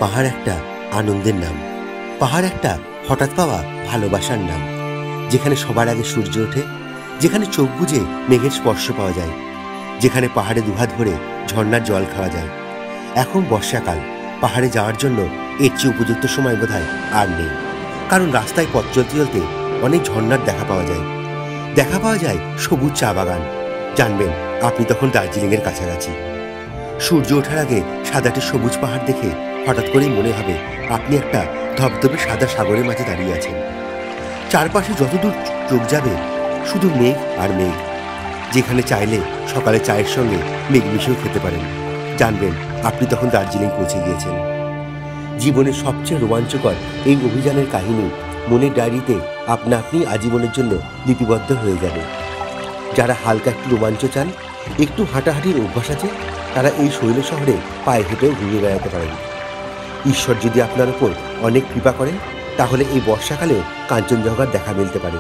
পাহাড় একটা আনন্দের নাম, পাহাড় একটা হঠাৎ পাওয়া ভালোবাসার নাম, যেখানে সবার আগে সূর্য ওঠে, যেখানে চোখ বুজে মেঘের স্পর্শ পাওয়া যায়, যেখানে পাহাড়ে দুহাত ভরে ঝর্ণার জল খাওয়া যায়। এখন বর্ষাকাল, পাহাড়ে যাওয়ার জন্য এর চেয়ে উপযুক্ত সময় বোধহয় আর নেই, কারণ রাস্তায় পথ চলতে চলতে অনেক ঝর্ণার দেখা পাওয়া যায় সবুজ চা বাগান। জানবেন আপনি তখন দার্জিলিংয়ের কাছাকাছি। সূর্য ওঠার আগে সাদাটে সবুজ পাহাড় দেখে হঠাৎ করেই মনে হবে আপনি একটা ধবধবে সাদা সাগরের মাঝে দাঁড়িয়ে আছেন। চারপাশে যতদূর চোখ যাবে শুধু মেঘ আর মেঘ, যেখানে চাইলে সকালে চায়ের সঙ্গে মেঘ মিশিয়েও খেতে পারেন। জানবেন আপনি তখন দার্জিলিং পৌঁছে গিয়েছেন। জীবনের সবচেয়ে রোমাঞ্চকর এই অভিযানের কাহিনী মনের ডায়েরিতে আপনা আপনি আজীবনের জন্য লিপিবদ্ধ হয়ে যাবে। যারা হালকা একটু রোমাঞ্চ চান, একটু হাঁটাহাঁটির অভ্যাস আছে, তারা এই শৈল শহরে পায়ে হেঁটেও ঘুরে বেড়াতে পারেন। ঈশ্বর যদি আপনার উপর অনেক কৃপা করেন, তাহলে এই বর্ষাকালেও কাঞ্চনজঙ্ঘার দেখা মিলতে পারে।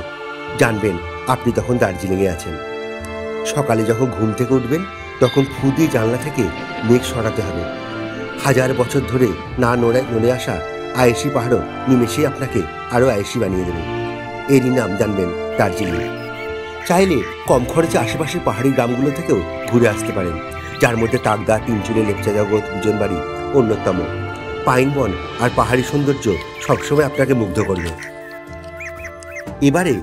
জানবেন আপনি তখন দার্জিলিংয়ে আছেন। সকালে যখন ঘুম থেকে উঠবেন, তখন ফু দিয়ে জানলা থেকে মেঘ সরাতে হবে। হাজার বছর ধরে না নড়ে আসা আয়েশি পাহাড়ও নিমেষেই আপনাকে আরও আয়েশি বানিয়ে দেবে। এরই নাম জানবেন দার্জিলিং। চাইলে কম খরচে আশেপাশের পাহাড়ি গ্রামগুলো থেকেও ঘুরে আসতে পারেন, যার মধ্যে তাকদা, তিনচুলে, লেপচা জগৎ, দুজনবাড়ি অন্যতম। পাইন বন আর পাহাড়ি সৌন্দর্য সবসময় আপনাকে মুগ্ধ করবে। এবারে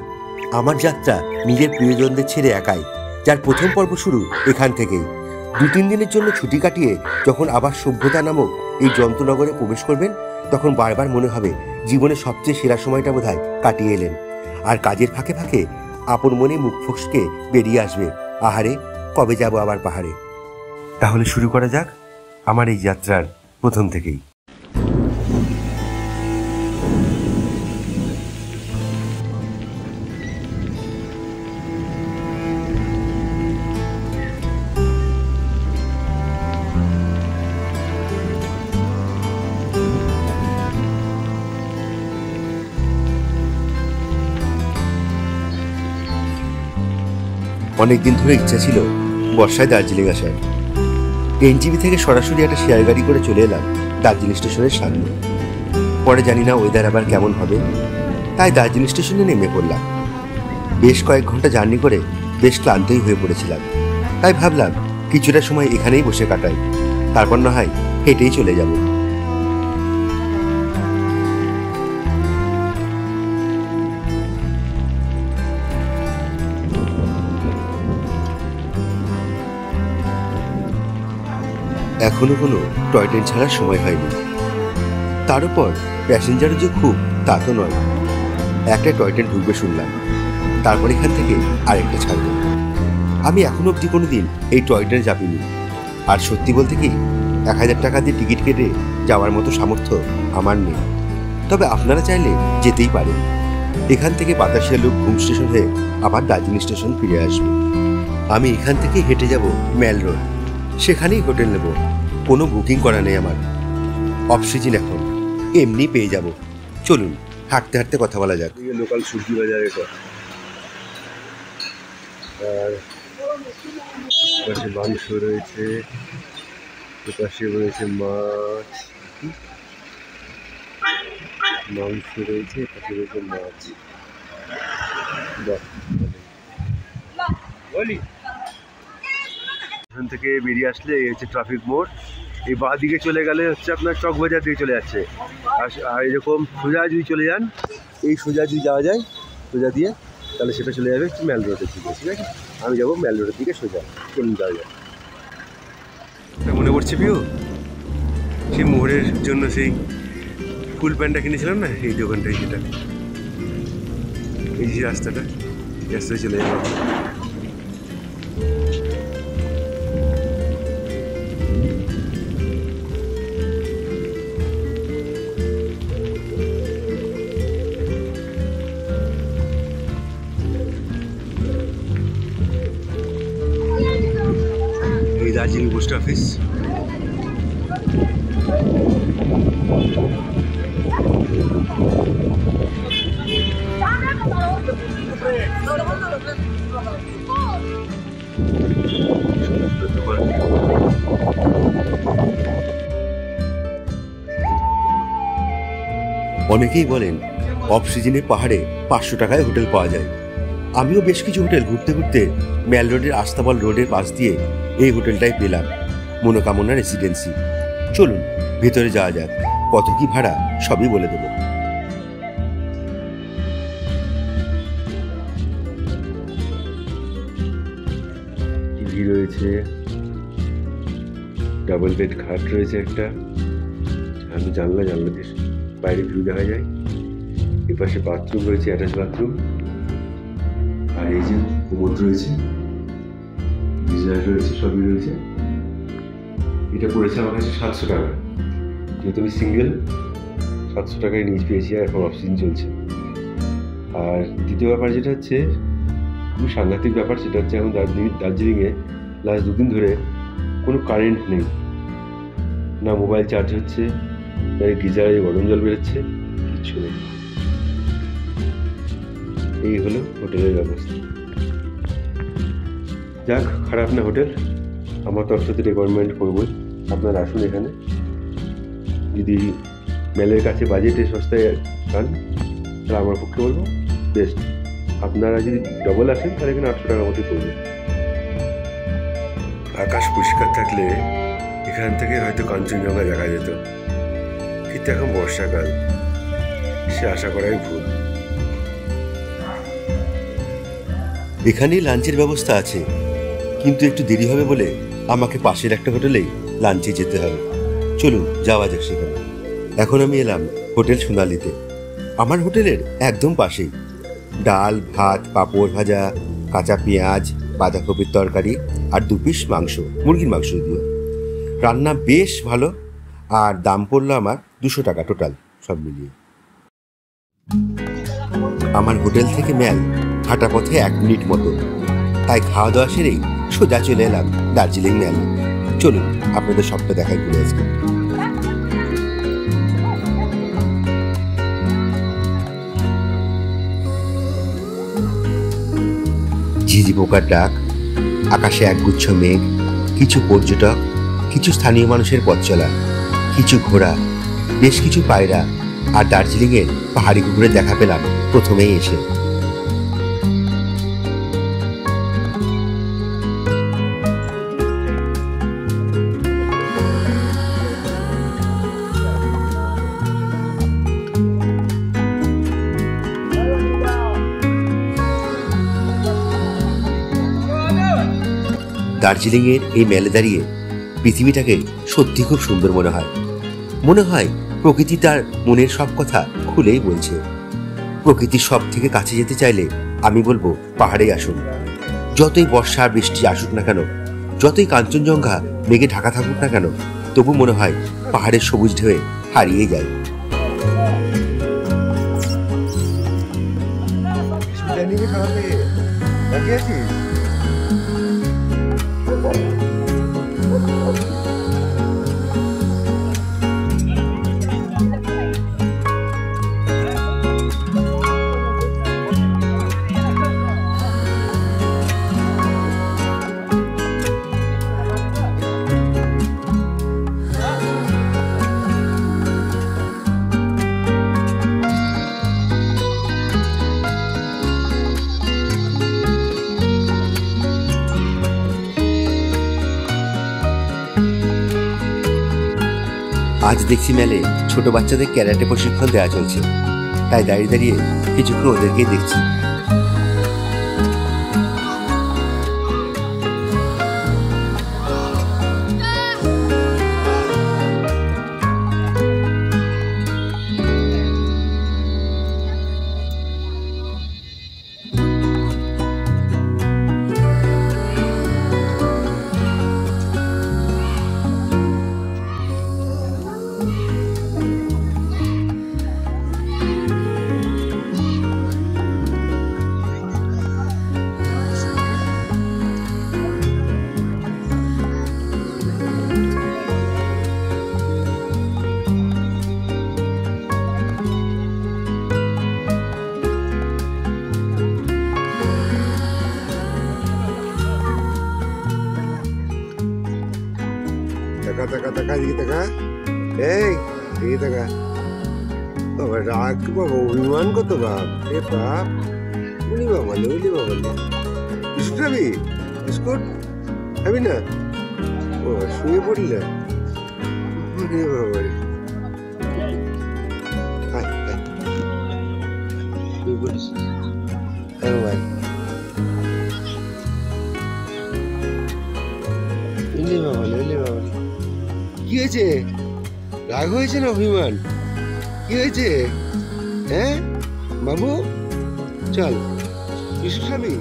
আমার যাত্রা নিজের প্রিয়জনদের ছেড়ে একাই, যার প্রথম পর্ব শুরু এখান থেকেই। 2-3 দিনের জন্য ছুটি কাটিয়ে যখন আবার সভ্যতা নামক এই যন্ত্রনগরে প্রবেশ করবেন, তখন বারবার মনে হবে জীবনের সবচেয়ে সেরা সময়টা বোধহয় কাটিয়ে এলেন। আর কাজের ফাঁকে ফাঁকে আপন মনে মুখ ফসকে বেরিয়ে আসবে, আহারে কবে যাব আবার পাহাড়ে। তাহলে শুরু করা যাক আমার এই যাত্রার প্রথম থেকেই। অনেকদিন ধরে ইচ্ছা ছিল বর্ষায় দার্জিলিং আসার। এনজিবি থেকে সরাসরি একটা শেয়ার গাড়ি করে চলে এলাম দার্জিলিং স্টেশনের সামনে। পরে জানি না ওয়েদার আবার কেমন হবে, তাই দার্জিলিং স্টেশনে নেমে পড়লাম। বেশ কয়েক ঘন্টা জার্নি করে বেশ ক্লান্তই হয়ে পড়েছিলাম, তাই ভাবলাম কিছুটা সময় এখানেই বসে কাটাই, তারপর না হয় হেঁটেই চলে যাব। এখনো কোনো টয় ট্রেন ছাড়ার সময় হয়নি, তার উপর প্যাসেঞ্জারও যে খুব তা তো নয়। একটা টয় ট্রেন ঢুকবে শুনলাম, তারপর এখান থেকে আরেকটা ছাড়বে। আমি এখনো অবধি কোনো দিন এই টয় ট্রেনে চাপিনি, আর সত্যি বলতে কি 1000 টাকা দিয়ে টিকিট কেটে যাওয়ার মতো সামর্থ্য আমার নেই। তবে আপনারা চাইলে যেতেই পারেন। এখান থেকে বাতাসিয়া লুপ ঘুম স্টেশন হয়ে আবার দার্জিলিং স্টেশন ফিরে আসবে। আমি এখান থেকে হেঁটে যাব মেল রোড, সেখানেই হোটেল নেব। কোনো বুকিং করা নেই আমার। অফ সিজন এখন, এমনি পেয়ে যাব। চলুন হাঁটতে হাঁটতে কথা বলা যাক। লোকাল সবজি বাজার এটা, আর পাশে মাংস রয়েছে, পাশে রয়েছে মাছ, রয়েছে, পাশে রয়েছে মাছ। এখান থেকে বেরিয়ে আসলে এই হচ্ছে ট্রাফিক মোড়। এই বাঁ দিকে চলে গেলে হচ্ছে আপনার চকবাজার দিকে চলে যাচ্ছে। আর এরকম সোজা যদি চলে যান, এই সোজা যদি যাওয়া যায় সোজা দিয়ে, তাহলে সেটা চলে যাবে মেল রোডের দিকে। ঠিক আছে, আমি যাবো মেল রোডের দিকে সোজা। চলুন যাওয়া যায়। মনে পড়ছে প্রিয়, সেই মোড়ের জন্য সেই ফুল প্যান্টটা কিনেছিলাম না, এই দোকানটাই। সেটা এই যে রাস্তাটা, রাস্তায় চলে যাবো। Darjeeling post office. অনেকেই বলেন অফ সিজনে পাহাড়ে 500 টাকায় হোটেল পাওয়া যায়। আমিও বেশ কিছু হোটেল ঘুরতে ঘুরতে ম্যাল রোডের আস্তাবল রোডের পাশ দিয়ে এই হোটেলটাই পেলাম, মনোকামনা রেসিডেন্সি। চলুন ভেতরে যাওয়া যাক, কত কি ভাড়া সবই বলে দেবো। টিভি রয়েছে, ডাবল বেড খাট রয়েছে একটা, সামনে জানলা দিয়ে বাইরে ভিউ দেখা যায়। এপাশে বাথরুম রয়েছে, অ্যাটাচ বাথরুম। আর এই যে কোমোড রয়েছে, গিজার রয়েছে, সবই রয়েছে। এটা পড়েছে আমার কাছে 700 টাকা, যেহেতু আমি সিঙ্গেল 700 টাকায় নিয়ে পেয়েছি, আর এখন অফ সিজন চলছে। আর দ্বিতীয় ব্যাপার যেটা হচ্ছে খুবই সাংঘাতিক ব্যাপার, সেটা হচ্ছে এখন দার্জিলিংয়ে লাস্ট 2 দিন ধরে কোনো কারেন্ট নেই, না মোবাইল চার্জ হচ্ছে, না গিজারে গরম জল বেরোচ্ছে, কিচ্ছু নেই। এই হলো হোটেলের ব্যবস্থা। যাক, খারাপ না হোটেল, আমার তরফ থেকে রেকমেন্ড করবই, আপনারা আসুন এখানে। যদি মেলের কাছে বাজেটে সস্তায় পান তাহলে আমার পক্ষে বলবো বেস্ট। আপনারা যদি ডবল আসেন তাহলে এখানে 800 টাকার মধ্যে পড়বে। আকাশ পরিষ্কার থাকলে এখান থেকে হয়তো কাঞ্চনজঙ্ঘা দেখা যেত, কিন্তু এখন বর্ষাকাল, সে আশা করাই ভুল। এখানেই লাঞ্চের ব্যবস্থা আছে, কিন্তু একটু দেরি হবে বলে আমাকে পাশের একটা হোটেলেই লাঞ্চে যেতে হবে। চলুন যাওয়া যাক সেখানে। এখন আমি এলাম হোটেল সোনালিতে, আমার হোটেলের একদম পাশেই। ডাল, ভাত, পাঁপড় ভাজা, কাঁচা পেঁয়াজ, বাঁধাকপির তরকারি আর 2 পিস মাংস, মুরগির মাংস দিয়ে। রান্না বেশ ভালো, আর দাম পড়লো আমার 200 টাকা টোটাল সব মিলিয়ে। আমার হোটেল থেকে ম্যাল হাঁটা পথে 1 মিনিট মতো, তাই খাওয়া দাওয়া সেরেই সোজা চলে এলাম দার্জিলিং ম্যালে। চলুন আপনাদের সবটা দেখাই ঘুরে আজকে। ঝিঝি পোকার ডাক, আকাশে একগুচ্ছ মেঘ, কিছু পর্যটক, কিছু স্থানীয় মানুষের পথ চলা, কিছু ঘোড়া, বেশ কিছু পায়রা, আর দার্জিলিংয়ের পাহাড়ি কুকুরের দেখা পেলাম প্রথমেই এসে। দার্জিলিংয়ের এই মেলে দাঁড়িয়ে পৃথিবীটাকে সত্যি খুব সুন্দর মনে হয়। মনে হয় প্রকৃতি তার মনের সব কথা খুলেই বলছে। প্রকৃতির সব থেকে কাছে যেতে চাইলে আমি বলবো পাহাড়ে আসুন। যতই বর্ষা বৃষ্টি আসুক না কেন, যতই কাঞ্চনজঙ্ঘা মেঘে ঢাকা থাকুক না কেন, তবু মনে হয় পাহাড়ের সবুজ ঢেউয়ে হারিয়ে যায়। আজ দেখছি মেলে ছোট বাচ্চাদের ক্যারাটে প্রশিক্ষণ দেওয়া চলছে, তাই দাঁড়িয়ে দাঁড়িয়ে কিছুক্ষণ ওদেরকে দেখছি। Teka, teka, teka, dito ka. Hey, dito ka. বাবা রাগ বাবা, অভিমান কত বাপ রে বাপ। উনি বাবা উনি বাবা, বিস্কুট খাবি? বিস্কুট খাবি না? ও শুয়ে পড়লে বাবা। কি হয়েছে? রাগ হয়েছে না অভিমান? কি হয়েছে? হ্যাঁ বাবু চল বিস্কুট খাবি?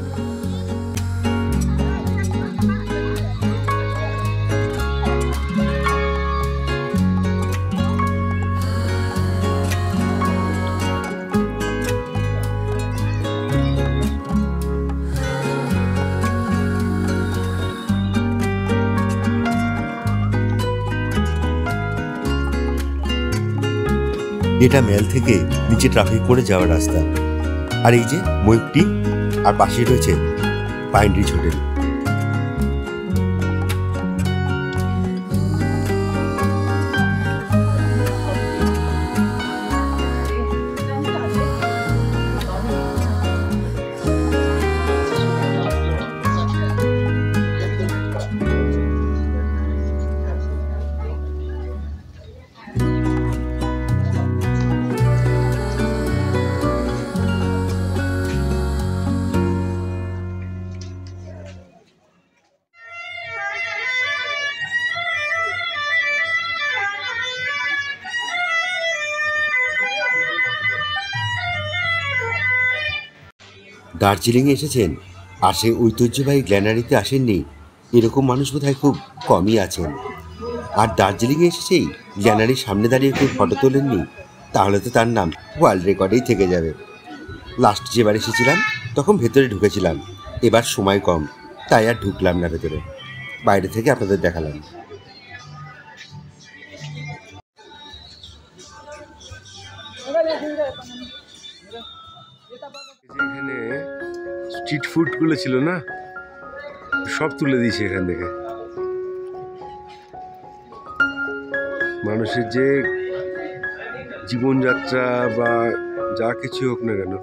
এটা মেল থেকে নিচে ট্রাফিক করে যাওয়ার রাস্তা। আর এই যে ময়ূরটি, আর পাশে রয়েছে পাইন রিচ হোটেল। দার্জিলিংয়ে এসেছেন আর সেই ঐতিহ্যবাহী গ্ল্যানারিতে আসেননি, এরকম মানুষ বোধহয় খুব কমই আছেন। আর দার্জিলিংয়ে এসেছেই গ্ল্যানারির সামনে দাঁড়িয়ে কেউ ফটো তোলেননি, তাহলে তো তার নাম ওয়ার্ল্ড রেকর্ডেই থেকে যাবে। লাস্ট যেবার এসেছিলাম তখন ভেতরে ঢুকেছিলাম, এবার সময় কম তাই আর ঢুকলাম না ভেতরে, বাইরে থেকে আপনাদের দেখালাম। এখানে স্ট্রিট ফুড গুলো ছিল না, সব তুলে দিয়েছে এখান থেকে। মানুষের যে জীবনযাত্রা বা যা কিছু হোক না কেন,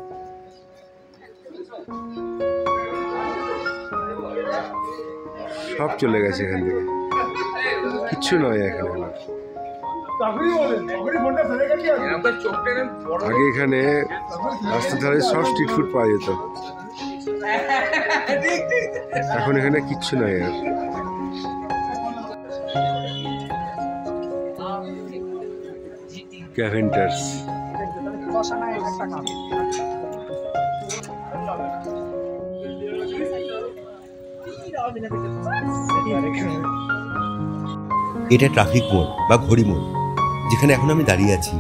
সব চলে গেছে এখান থেকে, কিচ্ছু নয় এখানে। আগে এখানে রাস্তার ধারে সব স্ট্রিট ফুড পাওয়া যেত, এখন এখানে কিচ্ছু নয় আর। ক্যাভেন্টার্স এটা ট্রাফিক মোড় বা ঘড়ি মোড়, যেখানে এখন আমি দাঁড়িয়ে আছি।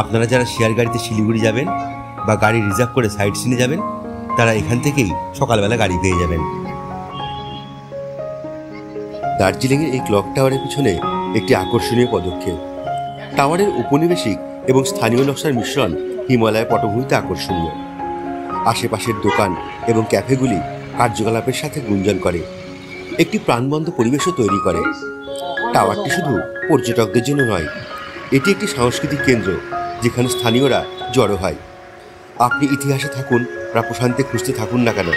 আপনারা যারা শেয়ার গাড়িতে শিলিগুড়ি যাবেন বা গাড়ি রিজার্ভ করে সাইড সিনে যাবেন, তারা এখান থেকেই সকালবেলা গাড়ি পেয়ে যাবেন। দার্জিলিংয়ের এই ক্লক টাওয়ারের পিছনে একটি আকর্ষণীয় পদক্ষেপ। টাওয়ারের উপনিবেশিক এবং স্থানীয় নকশার মিশ্রণ হিমালয়ের পটভূমিতে আকর্ষণীয়। আশেপাশের দোকান এবং ক্যাফেগুলি কার্যকলাপের সাথে গুঞ্জন করে, একটি প্রাণবন্ত পরিবেশও তৈরি করে। টাওয়ারটি শুধু পর্যটকদের জন্য নয়, এটি একটি সাংস্কৃতিক কেন্দ্র যেখানে স্থানীয়রা জড়ো হয়। আপনি ইতিহাসে থাকুন বা প্রশান্তি খুঁজতে থাকুন না কেন,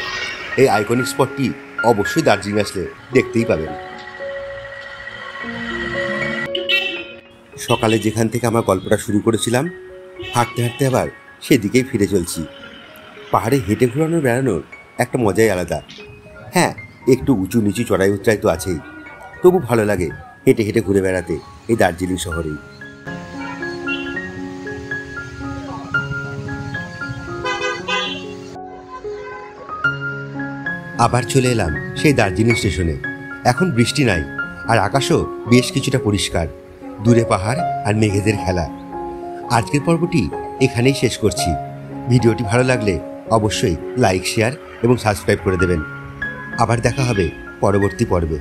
এই আইকনিক স্পটটি অবশ্যই দার্জিলিং আসলে দেখতেই পাবেন। সকালে যেখান থেকে আমার গল্পটা শুরু করেছিলাম, হাঁটতে হাঁটতে আবার সেদিকেই ফিরে চলছি। পাহাড়ে হেঁটে ঘোরানো বেড়ানোর একটা মজাই আলাদা। হ্যাঁ, একটু উঁচু নিচু চড়াই উতরাই তো আছেই, তবু ভালো লাগে হেঁটে হেঁটে ঘুরে বেড়াতে এই দার্জিলিং শহরেই। আবার চলে এলাম সেই দার্জিলিং স্টেশনে। এখন বৃষ্টি নাই আর আকাশও বেশ কিছুটা পরিষ্কার, দূরে পাহাড় আর মেঘেদের খেলা। আজকের পর্বটি এখানেই শেষ করছি। ভিডিওটি ভালো লাগলে অবশ্যই লাইক, শেয়ার এবং সাবস্ক্রাইব করে দেবেন। আবার দেখা হবে পরবর্তী পর্বে।